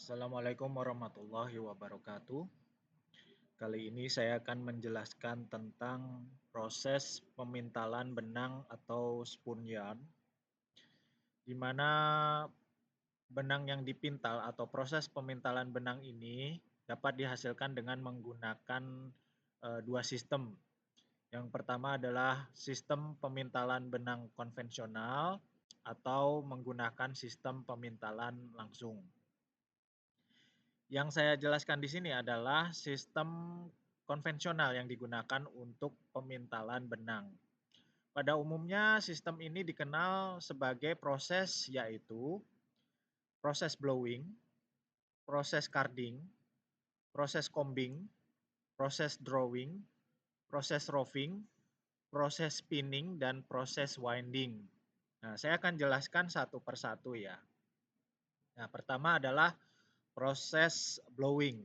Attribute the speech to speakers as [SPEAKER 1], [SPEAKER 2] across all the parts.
[SPEAKER 1] Assalamualaikum warahmatullahi wabarakatuh. Kali ini saya akan menjelaskan tentang proses pemintalan benang atau spoon yarn, di mana benang yang dipintal atau proses pemintalan benang ini dapat dihasilkan dengan menggunakan dua sistem. Yang pertama adalah sistem pemintalan benang konvensional atau menggunakan sistem pemintalan langsung. Yang saya jelaskan di sini adalah sistem konvensional yang digunakan untuk pemintalan benang. Pada umumnya sistem ini dikenal sebagai proses yaitu proses blowing, proses carding, proses combing, proses drawing, proses roving, proses spinning, dan proses winding. Nah, saya akan jelaskan satu persatu ya. Nah, pertama adalah proses blowing.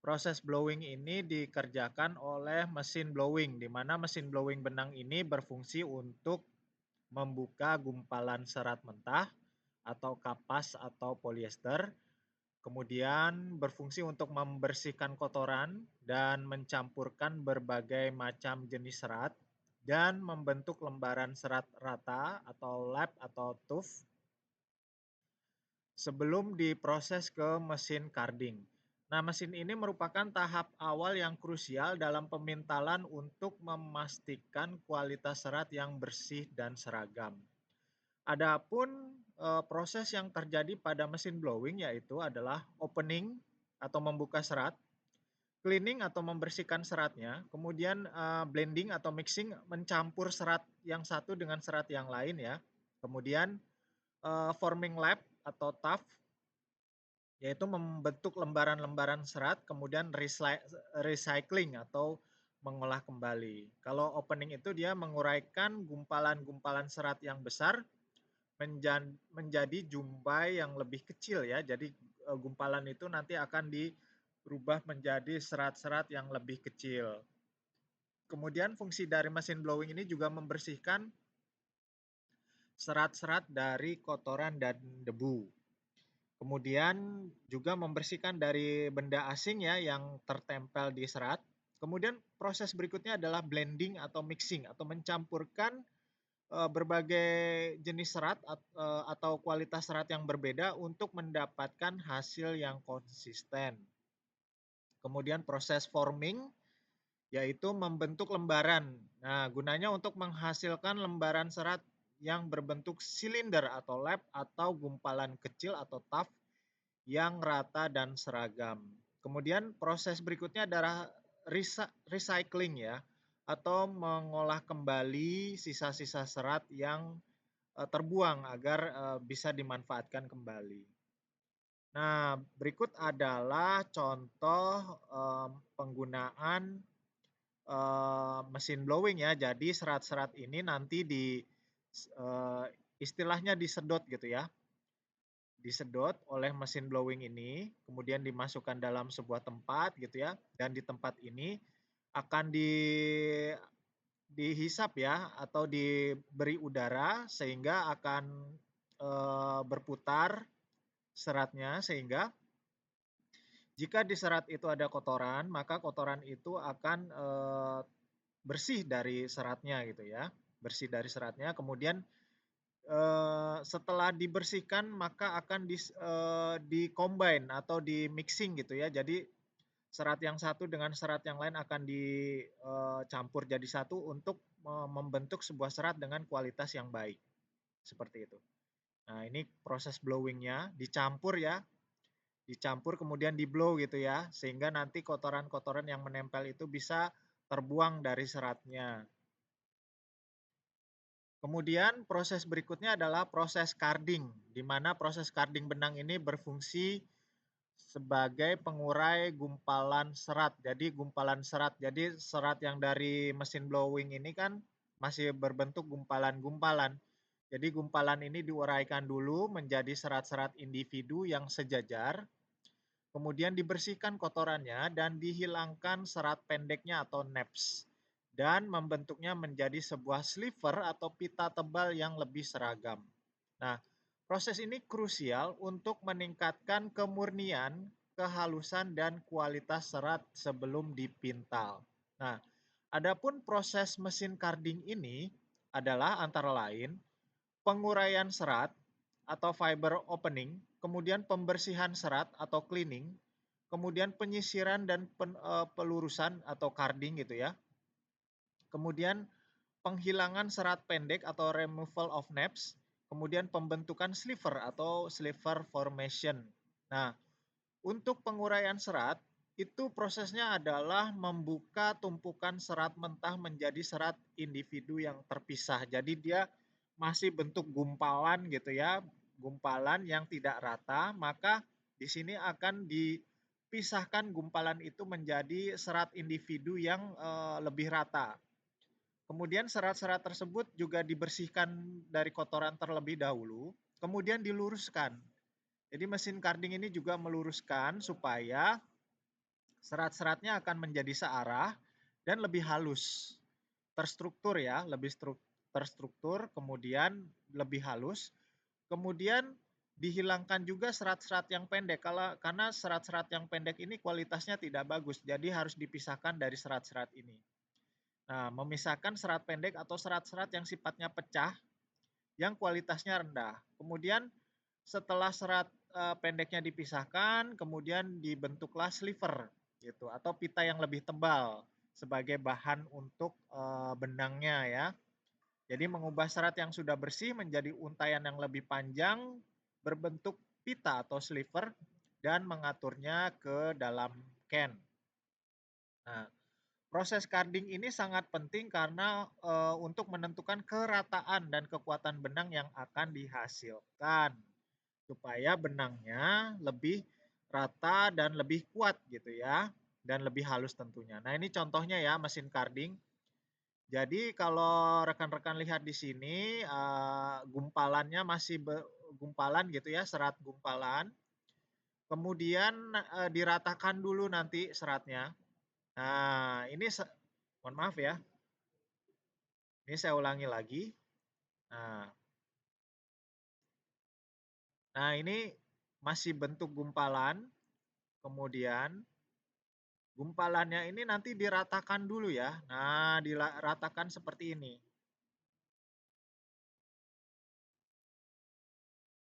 [SPEAKER 1] Proses blowing ini dikerjakan oleh mesin blowing, di mana mesin blowing benang ini berfungsi untuk membuka gumpalan serat mentah atau kapas atau polyester, kemudian berfungsi untuk membersihkan kotoran dan mencampurkan berbagai macam jenis serat, dan membentuk lembaran serat rata atau lap atau tuff sebelum diproses ke mesin carding. Nah, mesin ini merupakan tahap awal yang krusial dalam pemintalan untuk memastikan kualitas serat yang bersih dan seragam. Adapun proses yang terjadi pada mesin blowing yaitu adalah opening atau membuka serat, cleaning atau membersihkan seratnya, kemudian blending atau mixing mencampur serat yang satu dengan serat yang lain ya. Kemudian forming lap atau tuff yaitu membentuk lembaran-lembaran serat, kemudian recycling atau mengolah kembali. Kalau opening itu dia menguraikan gumpalan-gumpalan serat yang besar menjadi jumbai yang lebih kecil ya. Jadi gumpalan itu nanti akan dirubah menjadi serat-serat yang lebih kecil. Kemudian fungsi dari mesin blowing ini juga membersihkan serat-serat dari kotoran dan debu. Kemudian juga membersihkan dari benda asing ya yang tertempel di serat. Kemudian proses berikutnya adalah blending atau mixing atau mencampurkan berbagai jenis serat atau kualitas serat yang berbeda untuk mendapatkan hasil yang konsisten. Kemudian proses forming yaitu membentuk lembaran. Nah, gunanya untuk menghasilkan lembaran serat yang berbentuk silinder atau lap atau gumpalan kecil atau tuff yang rata dan seragam. Kemudian proses berikutnya adalah recycling ya, atau mengolah kembali sisa-sisa serat yang terbuang agar bisa dimanfaatkan kembali. Nah, berikut adalah contoh penggunaan mesin blowing ya. Jadi serat-serat ini nanti istilahnya disedot gitu ya. Disedot oleh mesin blowing ini, kemudian dimasukkan dalam sebuah tempat gitu ya, dan di tempat ini akan dihisap ya atau diberi udara sehingga akan berputar seratnya, sehingga jika di serat itu ada kotoran, maka kotoran itu akan bersih dari seratnya gitu ya, bersih dari seratnya. Kemudian setelah dibersihkan maka akan di-combine atau di-mixing gitu ya. Jadi serat yang satu dengan serat yang lain akan dicampur jadi satu untuk membentuk sebuah serat dengan kualitas yang baik. Seperti itu. Nah, ini proses blowingnya, dicampur ya. Dicampur kemudian di-blow gitu ya. Sehingga nanti kotoran-kotoran yang menempel itu bisa terbuang dari seratnya. Kemudian proses berikutnya adalah proses carding, di mana proses carding benang ini berfungsi sebagai pengurai gumpalan serat. Jadi gumpalan serat, jadi serat yang dari mesin blowing ini kan masih berbentuk gumpalan-gumpalan. Jadi gumpalan ini diuraikan dulu menjadi serat-serat individu yang sejajar, kemudian dibersihkan kotorannya dan dihilangkan serat pendeknya atau naps, dan membentuknya menjadi sebuah sliver atau pita tebal yang lebih seragam. Nah, Proses ini krusial untuk meningkatkan kemurnian, kehalusan, dan kualitas serat sebelum dipintal. Nah, adapun proses mesin carding ini adalah antara lain penguraian serat atau fiber opening, kemudian pembersihan serat atau cleaning, kemudian penyisiran dan pelurusan atau carding gitu ya. Kemudian penghilangan serat pendek atau removal of naps, kemudian pembentukan sliver atau sliver formation. Nah, untuk penguraian serat itu prosesnya adalah membuka tumpukan serat mentah menjadi serat individu yang terpisah. Jadi dia masih bentuk gumpalan gitu ya, gumpalan yang tidak rata, maka di sini akan dipisahkan gumpalan itu menjadi serat individu yang lebih rata. Kemudian serat-serat tersebut juga dibersihkan dari kotoran terlebih dahulu, kemudian diluruskan. Jadi mesin carding ini juga meluruskan supaya serat-seratnya akan menjadi searah dan lebih halus, terstruktur ya, lebih terstruktur, kemudian lebih halus. Kemudian dihilangkan juga serat-serat yang pendek karena serat-serat yang pendek ini kualitasnya tidak bagus, jadi harus dipisahkan dari serat-serat ini. Nah, memisahkan serat pendek atau serat-serat yang sifatnya pecah yang kualitasnya rendah. Kemudian setelah serat pendeknya dipisahkan, kemudian dibentuklah sliver gitu atau pita yang lebih tebal sebagai bahan untuk benangnya ya. Jadi mengubah serat yang sudah bersih menjadi untayan yang lebih panjang berbentuk pita atau sliver dan mengaturnya ke dalam can. Nah, proses carding ini sangat penting karena untuk menentukan kerataan dan kekuatan benang yang akan dihasilkan supaya benangnya lebih rata dan lebih kuat gitu ya dan lebih halus tentunya. Nah, ini contohnya ya mesin carding. Jadi kalau rekan-rekan lihat di sini gumpalannya masih gumpalan gitu ya, serat gumpalan. Kemudian diratakan dulu nanti seratnya. Nah, ini mohon maaf ya. Ini saya ulangi lagi. Nah, ini masih bentuk gumpalan. Kemudian gumpalannya ini nanti diratakan dulu ya. Nah, diratakan seperti ini.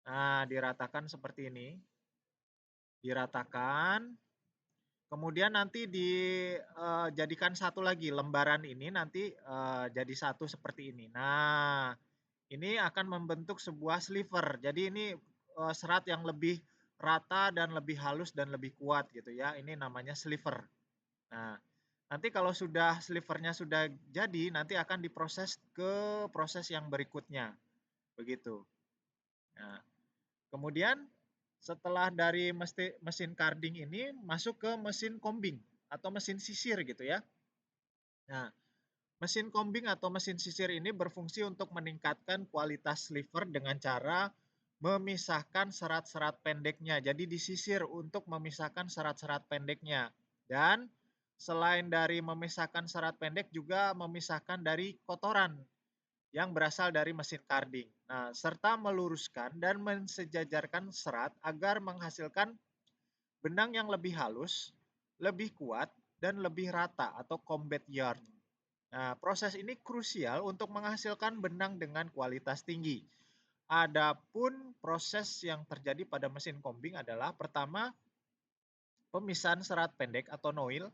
[SPEAKER 1] Nah, diratakan seperti ini. Diratakan. Kemudian nanti dijadikan satu lagi lembaran ini nanti jadi satu seperti ini. Nah, ini akan membentuk sebuah sliver. Jadi ini serat yang lebih rata dan lebih halus dan lebih kuat gitu ya. Ini namanya sliver. Nah, nanti kalau sudah slivernya sudah jadi, nanti akan diproses ke proses yang berikutnya. Begitu. Nah, kemudian setelah dari mesin carding ini masuk ke mesin combing atau mesin sisir gitu ya. Nah, mesin combing atau mesin sisir ini berfungsi untuk meningkatkan kualitas sliver dengan cara memisahkan serat-serat pendeknya. Jadi disisir untuk memisahkan serat-serat pendeknya. Dan selain dari memisahkan serat pendek juga memisahkan dari kotoran yang berasal dari mesin carding. Nah, serta meluruskan dan mensejajarkan serat agar menghasilkan benang yang lebih halus, lebih kuat, dan lebih rata atau combat yarn. Nah, proses ini krusial untuk menghasilkan benang dengan kualitas tinggi. Adapun proses yang terjadi pada mesin combing adalah pertama pemisahan serat pendek atau noil,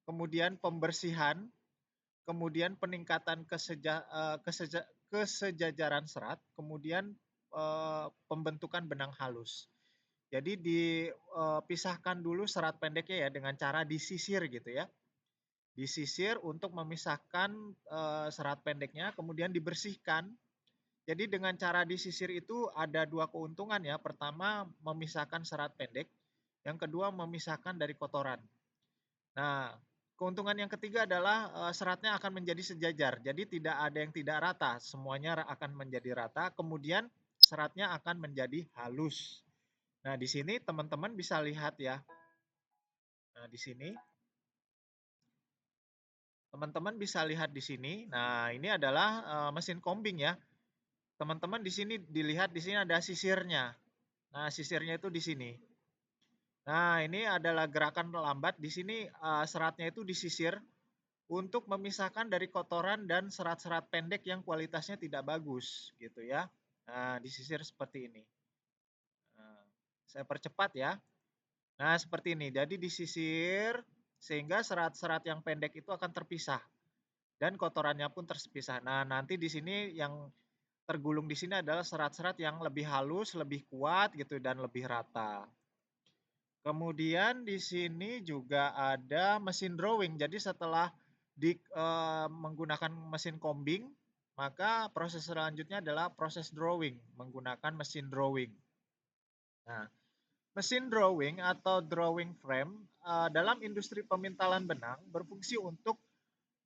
[SPEAKER 1] kemudian pembersihan, kemudian peningkatan kesejajaran serat, kemudian pembentukan benang halus. Jadi dipisahkan dulu serat pendeknya ya dengan cara disisir gitu ya. Disisir untuk memisahkan serat pendeknya, kemudian dibersihkan. Jadi dengan cara disisir itu ada dua keuntungan ya. Pertama memisahkan serat pendek, yang kedua memisahkan dari kotoran. Nah, keuntungan yang ketiga adalah seratnya akan menjadi sejajar. Jadi tidak ada yang tidak rata, semuanya akan menjadi rata. Kemudian seratnya akan menjadi halus. Nah, di sini teman-teman bisa lihat ya. Nah, di sini teman-teman bisa lihat di sini. Nah, ini adalah mesin combing ya. teman-teman di sini dilihat di sini ada sisirnya. Nah, sisirnya itu di sini. Nah, ini adalah gerakan lambat. Di sini seratnya itu disisir untuk memisahkan dari kotoran dan serat-serat pendek yang kualitasnya tidak bagus, gitu ya. Nah, disisir seperti ini. Nah, saya percepat ya. Nah, seperti ini. Jadi disisir sehingga serat-serat yang pendek itu akan terpisah dan kotorannya pun terpisah. Nah, nanti di sini yang tergulung di sini adalah serat-serat yang lebih halus, lebih kuat gitu dan lebih rata. Kemudian di sini juga ada mesin drawing. Jadi setelah menggunakan mesin combing, maka proses selanjutnya adalah proses drawing menggunakan mesin drawing. Nah, mesin drawing atau drawing frame dalam industri pemintalan benang berfungsi untuk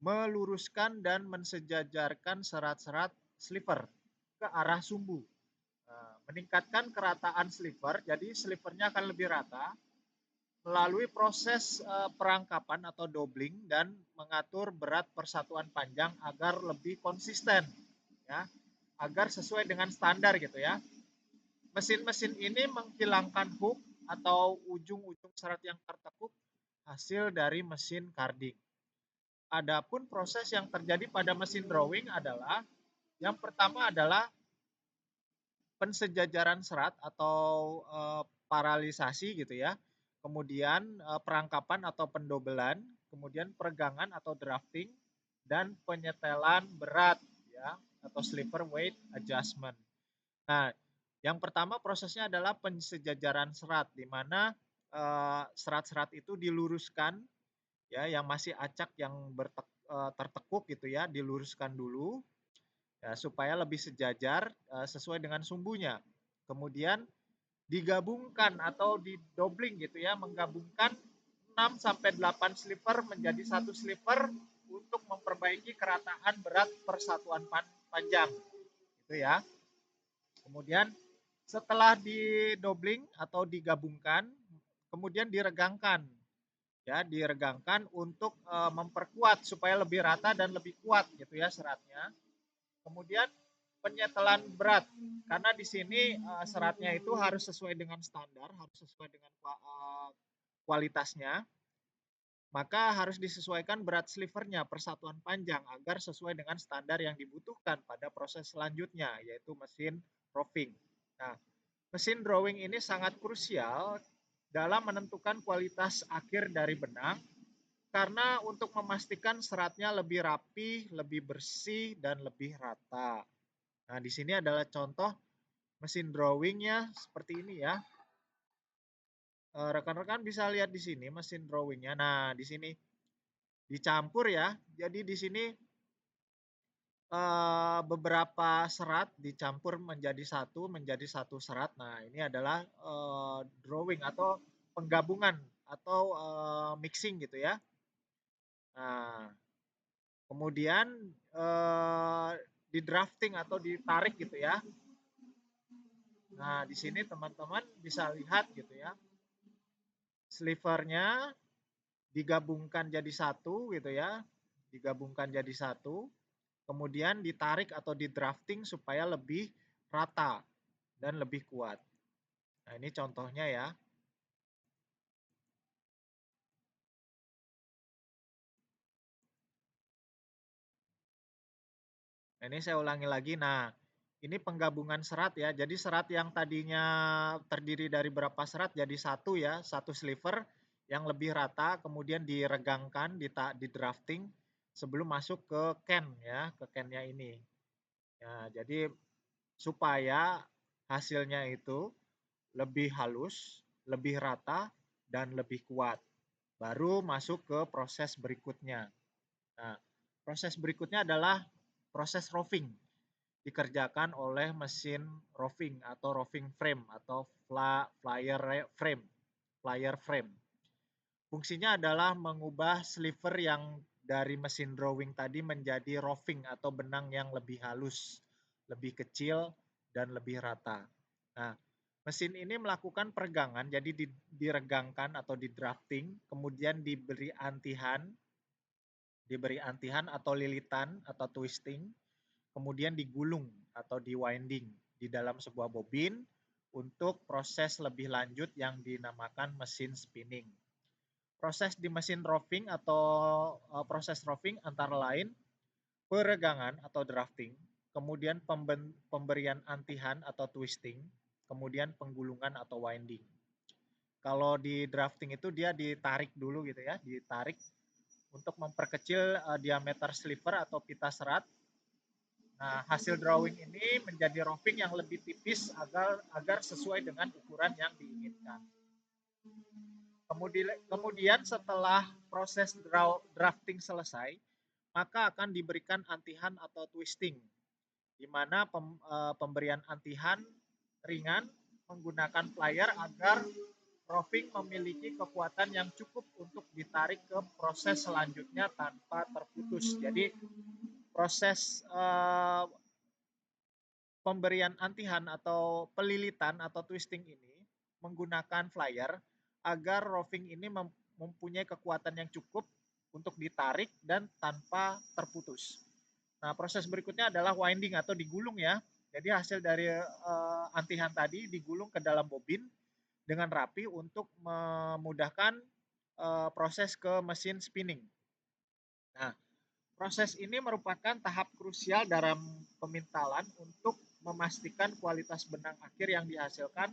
[SPEAKER 1] meluruskan dan mensejajarkan serat-serat sliver ke arah sumbu. Meningkatkan kerataan sliver, jadi slivernya akan lebih rata melalui proses perangkapan atau doubling dan mengatur berat persatuan panjang agar lebih konsisten, ya, agar sesuai dengan standar gitu ya. Mesin-mesin ini menghilangkan hook atau ujung-ujung serat yang tertekuk hasil dari mesin carding. Adapun proses yang terjadi pada mesin drawing adalah yang pertama adalah pensejajaran serat atau paralisasi gitu ya. Kemudian perangkapan atau pendobelan, kemudian peregangan atau drafting dan penyetelan berat ya atau sliver weight adjustment. Nah, yang pertama prosesnya adalah pensejajaran serat di mana serat-serat itu diluruskan ya yang masih acak yang tertekuk gitu ya diluruskan dulu ya, supaya lebih sejajar sesuai dengan sumbunya. Kemudian digabungkan atau didobling gitu ya, menggabungkan 6 sampai 8 sliver menjadi satu sliver untuk memperbaiki kerataan berat persatuan panjang. Gitu ya. Kemudian setelah didobling atau digabungkan, kemudian diregangkan. Ya, diregangkan untuk memperkuat supaya lebih rata dan lebih kuat gitu ya seratnya. Kemudian penyetelan berat karena di sini seratnya itu harus sesuai dengan standar, harus sesuai dengan kualitasnya, maka harus disesuaikan berat slivernya persatuan panjang agar sesuai dengan standar yang dibutuhkan pada proses selanjutnya yaitu mesin roving. Nah, mesin drawing ini sangat krusial dalam menentukan kualitas akhir dari benang karena untuk memastikan seratnya lebih rapi, lebih bersih dan lebih rata. Nah, di sini adalah contoh mesin drawingnya seperti ini ya. Rekan-rekan bisa lihat di sini mesin drawingnya. Nah, di sini dicampur ya. Jadi di sini beberapa serat dicampur menjadi satu serat. Nah, ini adalah drawing atau penggabungan atau mixing gitu ya. Nah, kemudian di drafting atau ditarik gitu ya. Nah, di sini teman-teman bisa lihat gitu ya. Slivernya digabungkan jadi satu gitu ya. Digabungkan jadi satu. Kemudian ditarik atau di drafting supaya lebih rata dan lebih kuat. Nah, ini contohnya ya. Nah, ini saya ulangi lagi. Nah, ini penggabungan serat ya. Jadi serat yang tadinya terdiri dari berapa serat jadi satu ya, satu sliver yang lebih rata, kemudian diregangkan, di drafting sebelum masuk ke can ya, ke cannya ini. Ya, jadi supaya hasilnya itu lebih halus, lebih rata, dan lebih kuat. Baru masuk ke proses berikutnya. Nah, proses berikutnya adalah proses roving. Dikerjakan oleh mesin roving atau roving frame atau flyer frame. Flyer frame. Fungsinya adalah mengubah sliver yang dari mesin drawing tadi menjadi roving atau benang yang lebih halus, lebih kecil, dan lebih rata. Nah, mesin ini melakukan peregangan, jadi diregangkan atau di drafting, kemudian diberi antihan atau lilitan atau twisting, kemudian digulung atau di winding di dalam sebuah bobin untuk proses lebih lanjut yang dinamakan mesin spinning. Proses di mesin roving atau proses roving antara lain peregangan atau drafting, kemudian pemberian antihan atau twisting, kemudian penggulungan atau winding. Kalau di drafting itu dia ditarik dulu gitu ya, ditarik untuk memperkecil diameter sliver atau pita serat. Nah, hasil drawing ini menjadi roving yang lebih tipis agar sesuai dengan ukuran yang diinginkan. Kemudian setelah proses drafting selesai, maka akan diberikan antihan atau twisting, di mana pemberian antihan ringan menggunakan plier agar roving memiliki kekuatan yang cukup untuk ditarik ke proses selanjutnya tanpa terputus. Jadi proses pemberian antihan atau pelilitan atau twisting ini menggunakan flyer agar roving ini mempunyai kekuatan yang cukup untuk ditarik dan tanpa terputus. Nah, proses berikutnya adalah winding atau digulung ya. Jadi hasil dari antihan tadi digulung ke dalam bobin dengan rapi untuk memudahkan proses ke mesin spinning. Nah, proses ini merupakan tahap krusial dalam pemintalan untuk memastikan kualitas benang akhir yang dihasilkan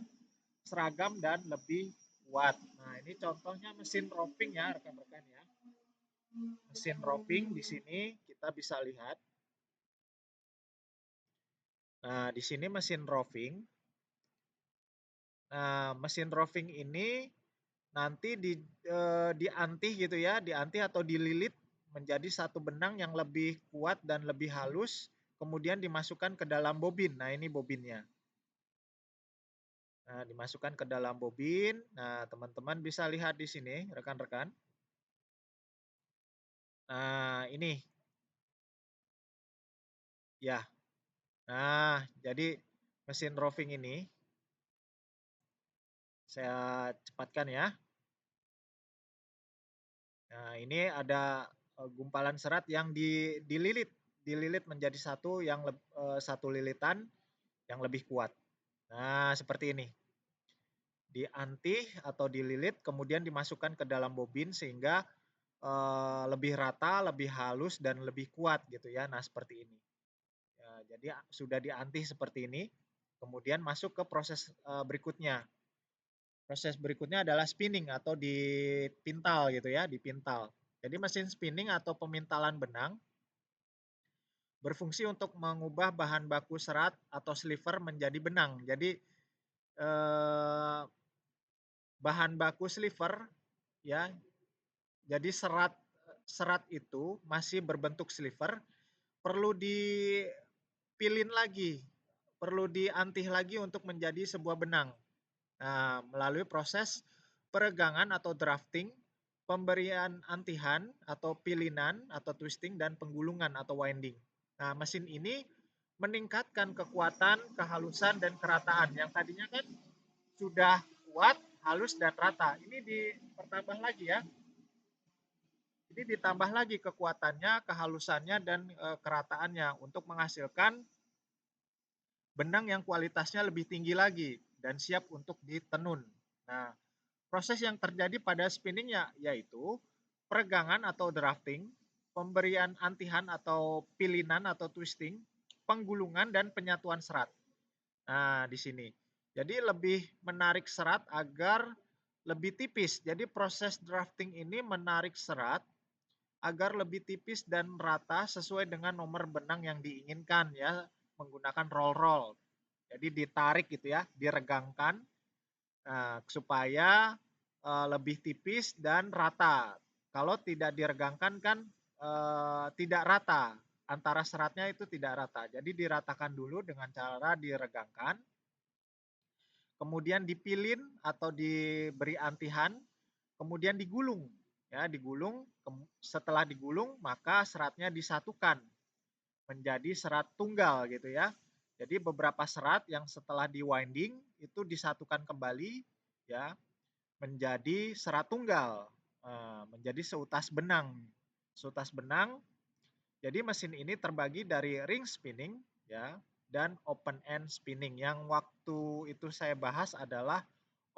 [SPEAKER 1] seragam dan lebih kuat. Nah, ini contohnya mesin roping ya, rekan-rekan ya. Mesin roping di sini kita bisa lihat. Nah, di sini mesin roving. Nah, mesin roving ini nanti diantih gitu ya, diantih atau dililit menjadi satu benang yang lebih kuat dan lebih halus, kemudian dimasukkan ke dalam bobin. Nah, ini bobinnya. Nah, dimasukkan ke dalam bobin. Nah, teman-teman bisa lihat di sini, rekan-rekan. Nah, ini. Ya. Nah, jadi mesin roving ini saya cepatkan ya. Nah, ini ada gumpalan serat yang dililit menjadi satu lilitan yang lebih kuat. Nah, seperti ini. Diantih atau dililit kemudian dimasukkan ke dalam bobin sehingga lebih rata, lebih halus dan lebih kuat gitu ya. Nah, seperti ini. Ya, jadi sudah diantih seperti ini. Kemudian masuk ke proses berikutnya. Proses berikutnya adalah spinning atau dipintal gitu ya, dipintal. Jadi mesin spinning atau pemintalan benang berfungsi untuk mengubah bahan baku serat atau sliver menjadi benang. Jadi bahan baku sliver ya, jadi serat serat itu masih berbentuk sliver, perlu dipilin lagi, perlu diantih lagi untuk menjadi sebuah benang. Nah, melalui proses peregangan atau drafting, pemberian antihan atau pilinan atau twisting dan penggulungan atau winding. Nah, mesin ini meningkatkan kekuatan, kehalusan dan kerataan yang tadinya kan sudah kuat, halus dan rata. Ini dipertambah lagi ya. Ini ditambah lagi kekuatannya, kehalusannya dan kerataannya untuk menghasilkan benang yang kualitasnya lebih tinggi lagi dan siap untuk ditenun. Nah, proses yang terjadi pada spinningnya yaitu peregangan atau drafting, pemberian antihan atau pilinan atau twisting, penggulungan dan penyatuan serat. Nah, di sini. Jadi lebih menarik serat agar lebih tipis. Jadi proses drafting ini menarik serat agar lebih tipis dan rata sesuai dengan nomor benang yang diinginkan ya, menggunakan roll-roll. Jadi ditarik gitu ya, diregangkan supaya lebih tipis dan rata. Kalau tidak diregangkan kan tidak rata, antara seratnya itu tidak rata. Jadi diratakan dulu dengan cara diregangkan, kemudian dipilin atau diberi antihan, kemudian digulung. Ya, digulung. Setelah digulung, maka seratnya disatukan menjadi serat tunggal gitu ya. Jadi beberapa serat yang setelah di winding itu disatukan kembali ya menjadi serat tunggal, menjadi seutas benang. Seutas benang. Jadi mesin ini terbagi dari ring spinning ya. dan open end spinning. Yang waktu itu saya bahas adalah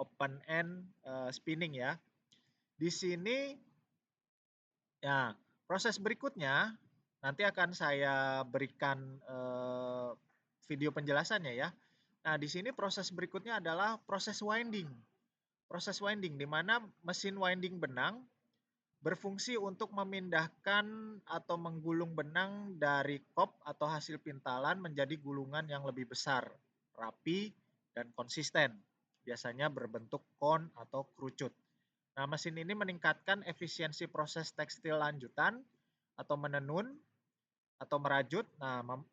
[SPEAKER 1] open end spinning ya. Di sini ya, proses berikutnya nanti akan saya berikan video penjelasannya ya. Nah, di sini proses berikutnya adalah proses winding. Proses winding di mana mesin winding benang berfungsi untuk memindahkan atau menggulung benang dari kop atau hasil pintalan menjadi gulungan yang lebih besar, rapi, dan konsisten. Biasanya berbentuk kon atau kerucut. Nah, mesin ini meningkatkan efisiensi proses tekstil lanjutan atau menenun atau merajut,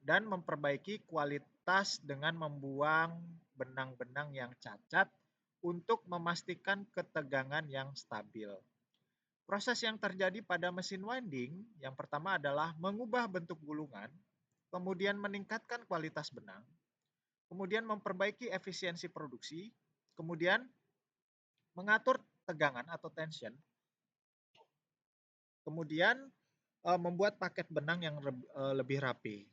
[SPEAKER 1] dan memperbaiki kualitas dengan membuang benang-benang yang cacat untuk memastikan ketegangan yang stabil. Proses yang terjadi pada mesin winding yang pertama adalah mengubah bentuk gulungan, kemudian meningkatkan kualitas benang, kemudian memperbaiki efisiensi produksi, kemudian mengatur tegangan atau tension, kemudian membuat paket benang yang lebih rapi.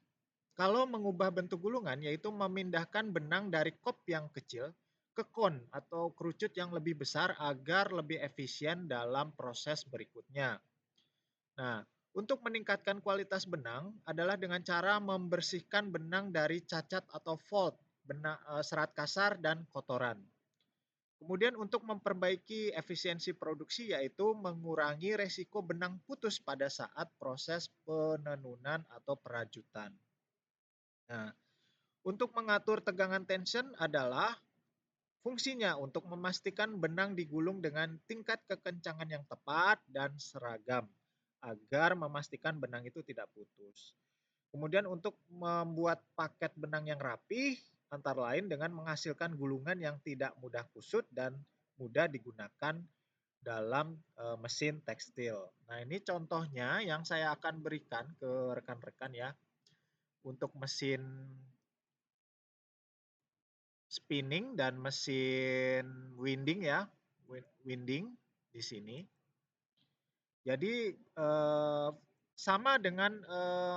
[SPEAKER 1] Kalau mengubah bentuk gulungan yaitu memindahkan benang dari kop yang kecil ke kon atau kerucut yang lebih besar agar lebih efisien dalam proses berikutnya. Nah, untuk meningkatkan kualitas benang adalah dengan cara membersihkan benang dari cacat atau fault, serat kasar dan kotoran. Kemudian untuk memperbaiki efisiensi produksi yaitu mengurangi resiko benang putus pada saat proses penenunan atau perajutan. Nah, untuk mengatur tegangan tension adalah fungsinya untuk memastikan benang digulung dengan tingkat kekencangan yang tepat dan seragam agar memastikan benang itu tidak putus. Kemudian untuk membuat paket benang yang rapi, antara lain dengan menghasilkan gulungan yang tidak mudah kusut dan mudah digunakan dalam mesin tekstil. Nah, ini contohnya yang saya akan berikan ke rekan-rekan ya. Untuk mesin spinning dan mesin winding ya, winding di sini. Jadi sama dengan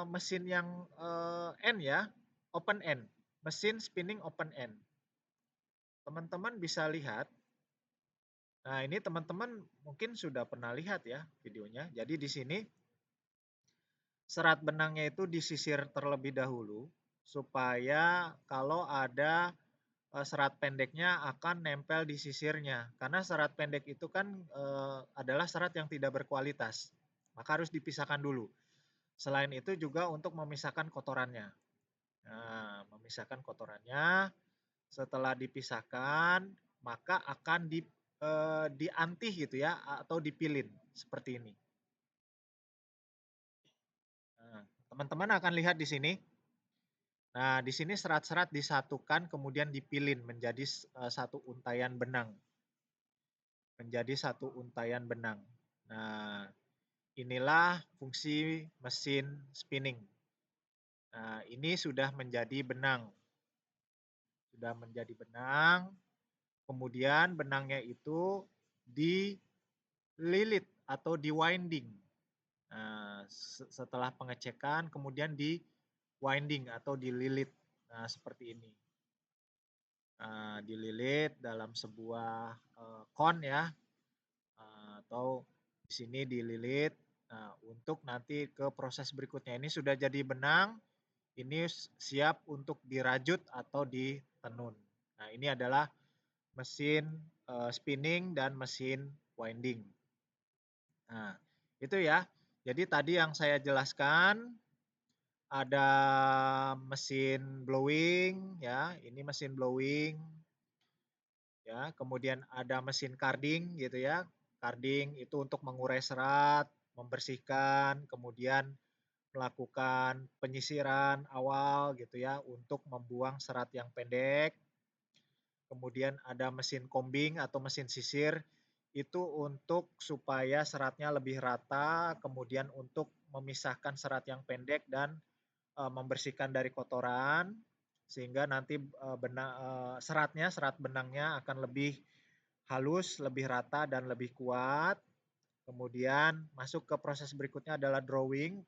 [SPEAKER 1] mesin yang end ya, open end, mesin spinning open end. Teman-teman bisa lihat. Nah, ini teman-teman mungkin sudah pernah lihat ya videonya. Jadi di sini serat benangnya itu disisir terlebih dahulu supaya kalau ada serat pendeknya akan nempel di sisirnya. Karena serat pendek itu kan adalah serat yang tidak berkualitas. Maka harus dipisahkan dulu. Selain itu juga untuk memisahkan kotorannya. Nah, memisahkan kotorannya, setelah dipisahkan, maka akan diantih gitu ya, atau dipilin seperti ini. Nah, teman-teman akan lihat di sini. Nah, di sini serat-serat disatukan kemudian dipilin menjadi satu untayan benang. Menjadi satu untayan benang. Nah, inilah fungsi mesin spinning. Nah, ini sudah menjadi benang. Sudah menjadi benang. Kemudian benangnya itu dililit atau di winding. Nah, setelah pengecekan kemudian di winding atau dililit. Nah, seperti ini. Nah, dililit dalam sebuah kon ya, atau di sini dililit. Nah, untuk nanti ke proses berikutnya ini sudah jadi benang, ini siap untuk dirajut atau ditenun. Nah, ini adalah mesin spinning dan mesin winding. Nah, itu ya. Jadi tadi yang saya jelaskan ada mesin blowing ya, ini mesin blowing ya, kemudian ada mesin carding gitu ya. Carding itu untuk mengurai serat, membersihkan, kemudian melakukan penyisiran awal gitu ya untuk membuang serat yang pendek. Kemudian ada mesin combing atau mesin sisir itu untuk supaya seratnya lebih rata, kemudian untuk memisahkan serat yang pendek dan membersihkan dari kotoran sehingga nanti serat benangnya akan lebih halus, lebih rata dan lebih kuat. Kemudian masuk ke proses berikutnya adalah drawing.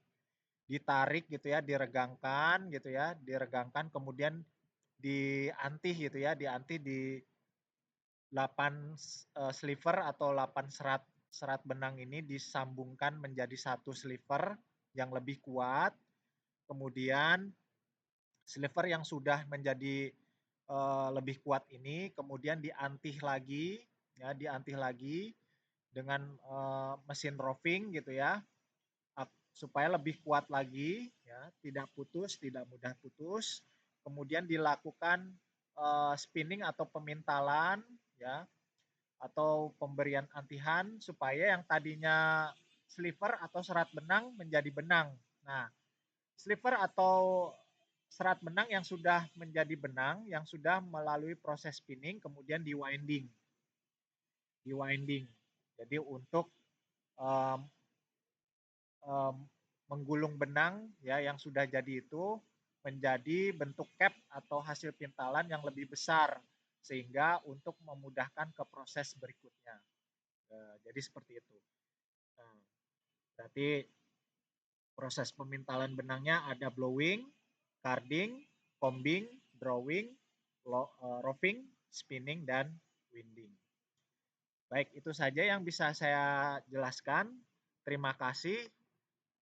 [SPEAKER 1] ditarik gitu ya, diregangkan gitu ya, diregangkan kemudian diantih gitu ya, diantih di 8 sliver atau 8 serat serat benang ini disambungkan menjadi satu sliver yang lebih kuat. Kemudian sliver yang sudah menjadi lebih kuat ini kemudian diantih lagi ya, diantih lagi dengan mesin roving gitu ya, supaya lebih kuat lagi ya, tidak putus, tidak mudah putus. Kemudian dilakukan spinning atau pemintalan ya, atau pemberian antihan supaya yang tadinya sliver atau serat benang menjadi benang. Nah, sliver atau serat benang yang sudah menjadi benang, yang sudah melalui proses spinning, kemudian di winding, di winding. Jadi untuk um, um, menggulung benang ya yang sudah jadi itu menjadi bentuk cap atau hasil pintalan yang lebih besar sehingga untuk memudahkan ke proses berikutnya. Jadi seperti itu. Nah, berarti proses pemintalan benangnya ada blowing, carding, combing, drawing, roving, spinning, dan winding. Baik, itu saja yang bisa saya jelaskan. Terima kasih.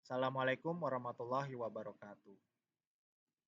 [SPEAKER 1] Assalamualaikum warahmatullahi wabarakatuh.